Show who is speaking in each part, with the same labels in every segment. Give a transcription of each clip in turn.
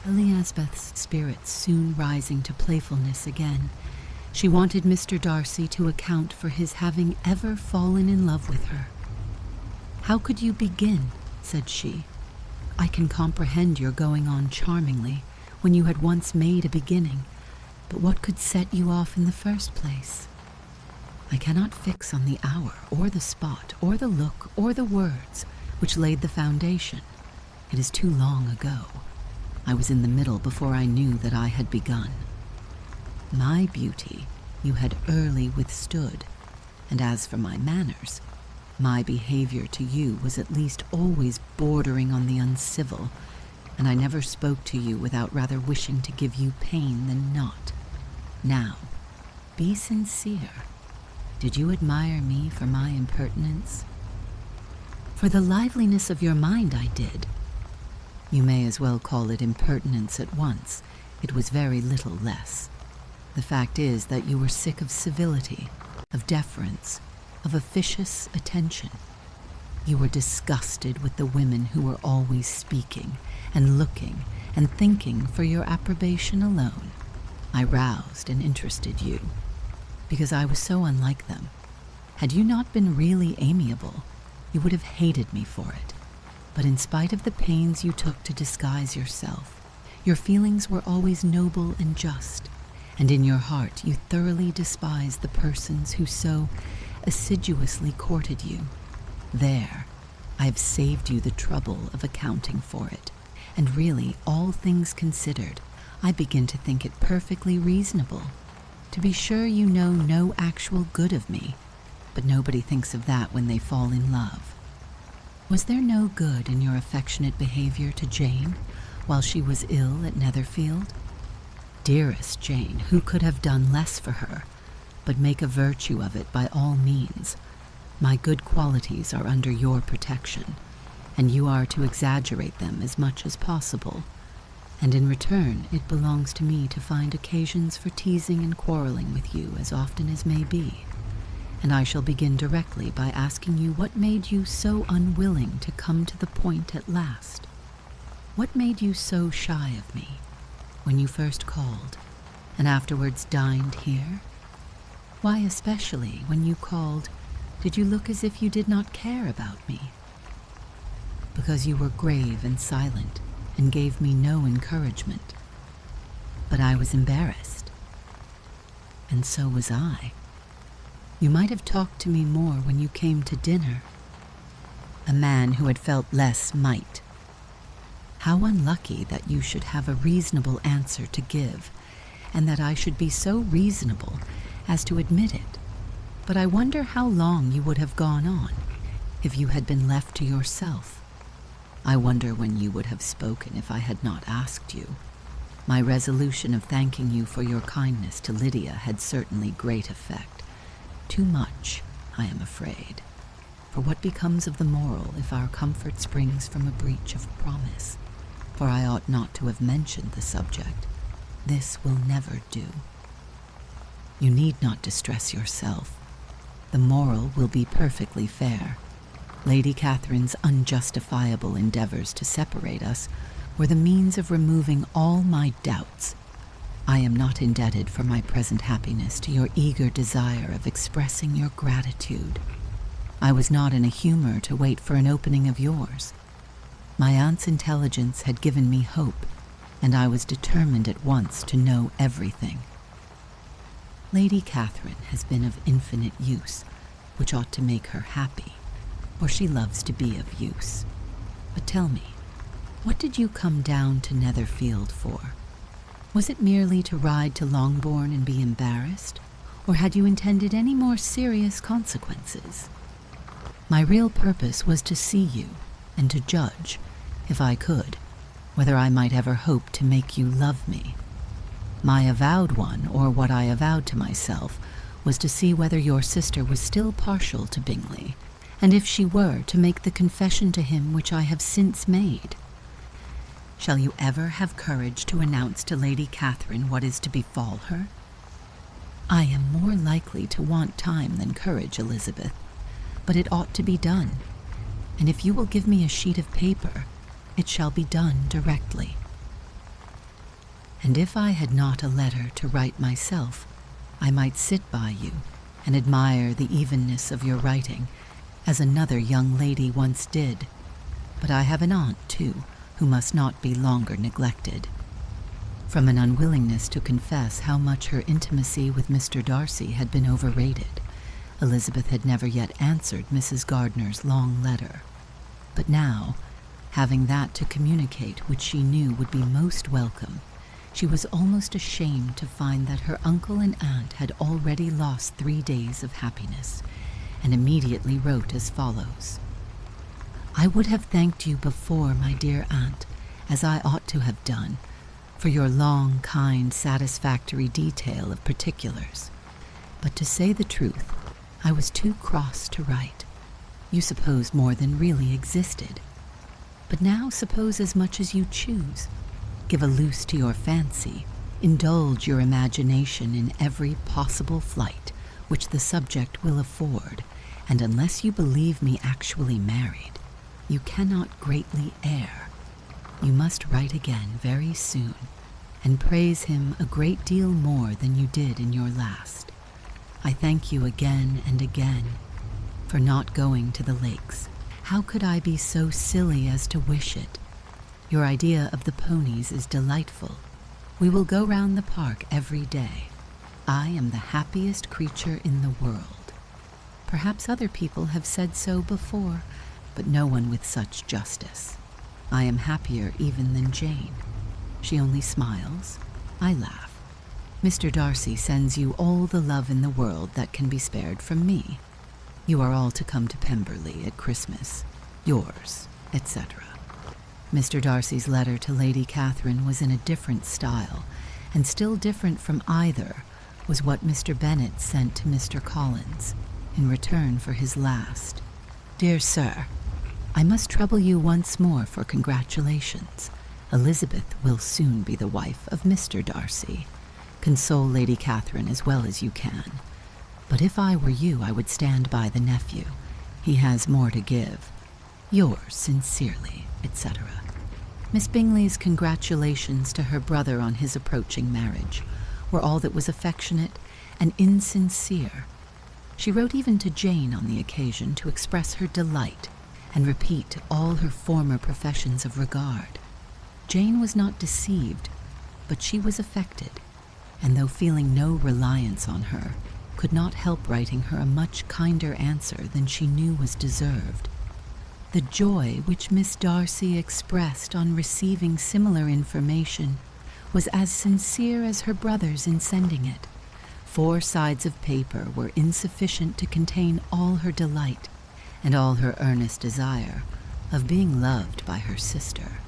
Speaker 1: Elizabeth's spirits soon rising to playfulness again. She wanted Mr. Darcy to account for his having ever fallen in love with her. "How could you begin?" said she. "I can comprehend your going on charmingly when you had once made a beginning, but what could set you off in the first place? I cannot fix on the hour or the spot or the look or the words which laid the foundation. It is too long ago. I was in the middle before I knew that I had begun. My beauty you had early withstood, and as for my manners, my behavior to you was at least always bordering on the uncivil, and I never spoke to you without rather wishing to give you pain than not. Now, be sincere. Did you admire me for my impertinence?" "For the liveliness of your mind, I did." "You may as well call it impertinence at once. It was very little less. The fact is that you were sick of civility, of deference, of officious attention. You were disgusted with the women who were always speaking and looking and thinking for your approbation alone. I roused and interested you, because I was so unlike them. Had you not been really amiable, you would have hated me for it. But in spite of the pains you took to disguise yourself, your feelings were always noble and just, and in your heart you thoroughly despised the persons who so assiduously courted you. There, I have saved you the trouble of accounting for it, and really, all things considered, I begin to think it perfectly reasonable. To be sure, you know no actual good of me, but nobody thinks of that when they fall in love. Was there no good in your affectionate behavior to Jane while she was ill at Netherfield? Dearest Jane, who could have done less for her? But make a virtue of it by all means. My good qualities are under your protection, and you are to exaggerate them as much as possible. And in return, it belongs to me to find occasions for teasing and quarreling with you as often as may be. And I shall begin directly by asking you what made you so unwilling to come to the point at last. What made you so shy of me when you first called, and afterwards dined here? Why, especially when you called, did you look as if you did not care about me? Because you were grave and silent, and gave me no encouragement. But I was embarrassed, and so was I. You might have talked to me more when you came to dinner. A man who had felt less might. How unlucky that you should have a reasonable answer to give, and that I should be so reasonable as to admit it. But I wonder how long you would have gone on if you had been left to yourself. I wonder when you would have spoken if I had not asked you. My resolution of thanking you for your kindness to Lydia had certainly great effect. Too much, I am afraid. For what becomes of the moral if our comfort springs from a breach of promise? For I ought not to have mentioned the subject. This will never do. You need not distress yourself. The moral will be perfectly fair. Lady Catherine's unjustifiable endeavors to separate us were the means of removing all my doubts. I am not indebted for my present happiness to your eager desire of expressing your gratitude. I was not in a humor to wait for an opening of yours. My aunt's intelligence had given me hope, and I was determined at once to know everything. Lady Catherine has been of infinite use, which ought to make her happy, for she loves to be of use. But tell me, what did you come down to Netherfield for? Was it merely to ride to Longbourn and be embarrassed, or had you intended any more serious consequences? My real purpose was to see you, and to judge, if I could, whether I might ever hope to make you love me. My avowed one, or what I avowed to myself, was to see whether your sister was still partial to Bingley, and if she were, to make the confession to him which I have since made. Shall you ever have courage to announce to Lady Catherine what is to befall her? I am more likely to want time than courage, Elizabeth, but it ought to be done, and if you will give me a sheet of paper, it shall be done directly. and if I had not a letter to write myself, I might sit by you and admire the evenness of your writing, as another young lady once did. But I have an aunt, too, who must not be longer neglected." From an unwillingness to confess how much her intimacy with Mr. Darcy had been overrated, Elizabeth had never yet answered Mrs. Gardner's long letter. But now, having that to communicate which she knew would be most welcome, she was almost ashamed to find that her uncle and aunt had already lost 3 days of happiness, and immediately wrote as follows: "I would have thanked you before, my dear aunt, as I ought to have done, for your long, kind, satisfactory detail of particulars. But to say the truth, I was too cross to write. You suppose more than really existed. But now suppose as much as you choose. Give a loose to your fancy, indulge your imagination in every possible flight which the subject will afford, and unless you believe me actually married, you cannot greatly err. You must write again very soon, and praise him a great deal more than you did in your last. I thank you again and again for not going to the lakes. How could I be so silly as to wish it? Your idea of the ponies is delightful. We will go round the park every day. I am the happiest creature in the world. Perhaps other people have said so before, but no one with such justice. I am happier even than Jane. She only smiles. I laugh. Mr. Darcy sends you all the love in the world that can be spared from me. You are all to come to Pemberley at Christmas. Yours, etc." Mr. Darcy's letter to Lady Catherine was in a different style, and still different from either was what Mr. Bennet sent to Mr. Collins in return for his last. "Dear Sir, I must trouble you once more for congratulations. Elizabeth will soon be the wife of Mr. Darcy. Console Lady Catherine as well as you can. But if I were you, I would stand by the nephew. He has more to give. Yours sincerely, etc." Miss Bingley's congratulations to her brother on his approaching marriage were all that was affectionate and insincere. She wrote even to Jane on the occasion to express her delight and repeat all her former professions of regard. Jane was not deceived, but she was affected, and though feeling no reliance on her, could not help writing her a much kinder answer than she knew was deserved. The joy which Miss Darcy expressed on receiving similar information was as sincere as her brother's in sending it. 4 sides of paper were insufficient to contain all her delight and all her earnest desire of being loved by her sister.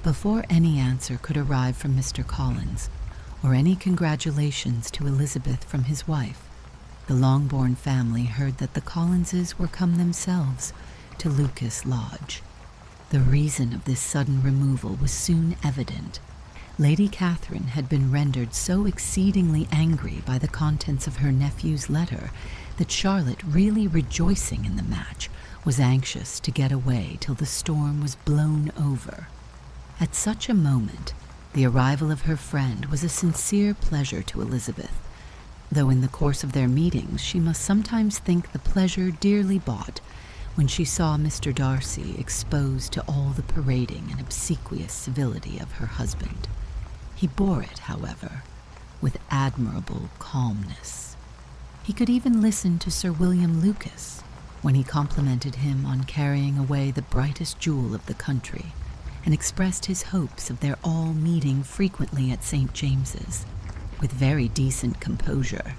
Speaker 1: Before any answer could arrive from Mr. Collins, or any congratulations to Elizabeth from his wife, the Longbourn family heard that the Collinses were come themselves to Lucas Lodge. The reason of this sudden removal was soon evident. Lady Catherine had been rendered so exceedingly angry by the contents of her nephew's letter that Charlotte, really rejoicing in the match, was anxious to get away till the storm was blown over. At such a moment, the arrival of her friend was a sincere pleasure to Elizabeth, though in the course of their meetings she must sometimes think the pleasure dearly bought when she saw Mr. Darcy exposed to all the parading and obsequious civility of her husband. He bore it, however, with admirable calmness. He could even listen to Sir William Lucas when he complimented him on carrying away the brightest jewel of the country, and expressed his hopes of their all meeting frequently at St. James's, with very decent composure.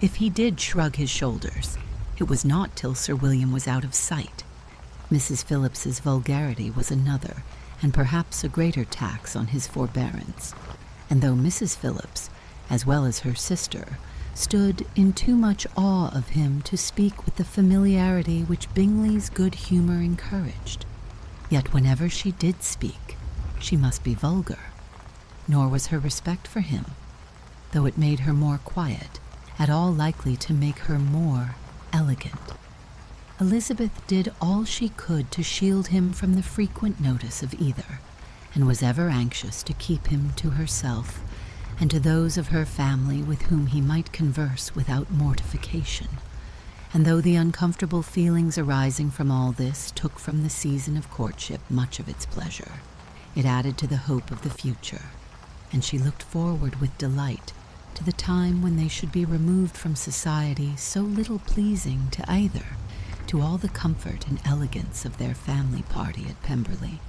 Speaker 1: If he did shrug his shoulders, it was not till Sir William was out of sight. Mrs. Phillips's vulgarity was another, and perhaps a greater tax on his forbearance, and though Mrs. Phillips, as well as her sister, stood in too much awe of him to speak with the familiarity which Bingley's good humour encouraged, yet whenever she did speak, she must be vulgar, nor was her respect for him, though it made her more quiet, at all likely to make her more elegant. Elizabeth did all she could to shield him from the frequent notice of either, and was ever anxious to keep him to herself and to those of her family with whom he might converse without mortification. And though the uncomfortable feelings arising from all this took from the season of courtship much of its pleasure, it added to the hope of the future, and she looked forward with delight to the time when they should be removed from society so little pleasing to either, to all the comfort and elegance of their family party at Pemberley.